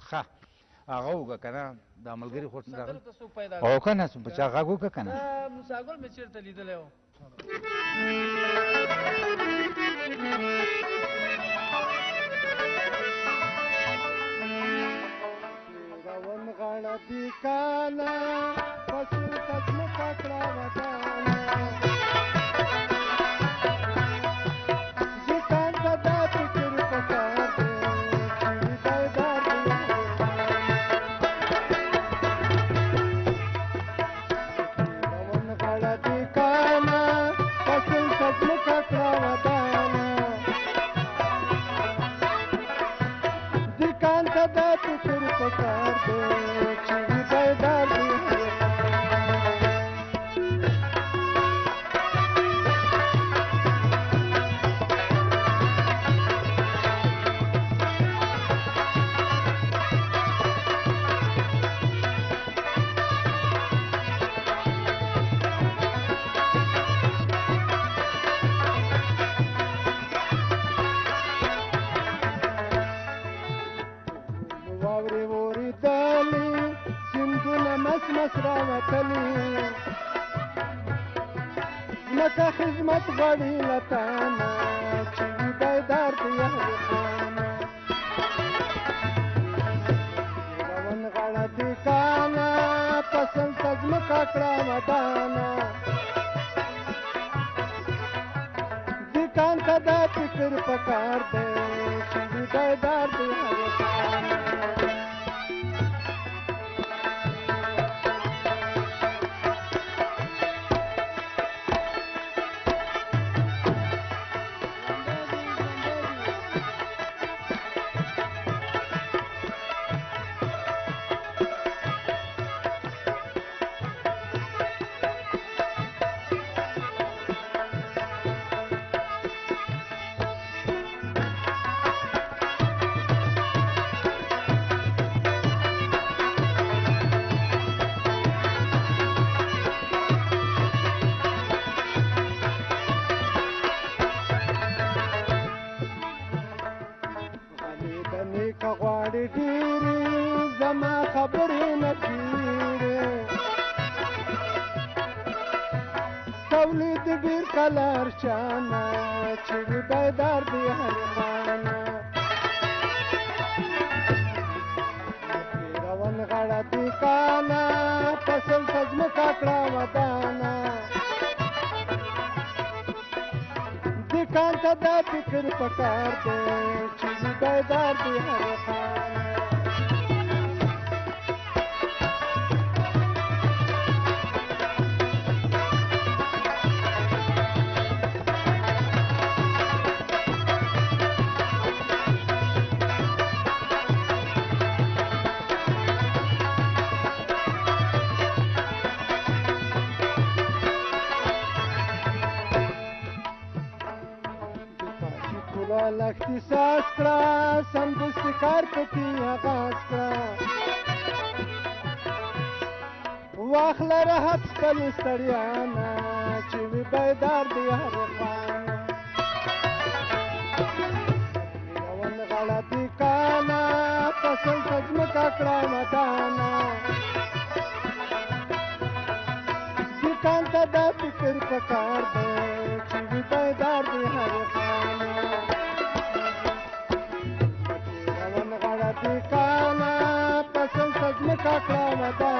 ښه هغه وکړه که نه دا ملګري خو سندرو ته څوک پیدا او که نه چا غږ وکړه که نه موساګل مې چېرته لیدلی و روان غاړه دي کاله پسو تزمکه کړه ودانه ځکان ته دا فکر پکار دی چې بیدار دی روان غاړه دي کاله پسو تزمکه کړه ودانه ځکان ته دا فکر پکار دی چې بیدار دی واورې اورېدلې سیندونه مس مس راوتلې ځمکه خدمت غواړي له تانه چې وي بیدار د یهود خانه روان غاړه دې کانه پسند ته ځمکه کړه ودانه دې کان ته دا فکر پکار دی چې وي بیدار د یهود خانه که غواړې ډېرې زما خبرې نه تېرې تولید ډېر کلر چانه چې وي بیدار دی هر خانه روان غاړه دې کانه فصل ته ځمکه کړه ودانه دې کان ته دا فکر پکار دی چې وي بیدار دی هر خانه ټوله اختصاص کړه سمدستي کار پکې آغاز کړه واخله راحت خپل ستړیا نه چې وي بیدار دی هر خانه روان غاړه دې کانه فصل ته ځمکه کړه ودانه ځکان ته دا فکر پکار دی چې وي بیدار دی هر خانه روان غاړه دې کانه فصل ته ځمکه کړه ودانه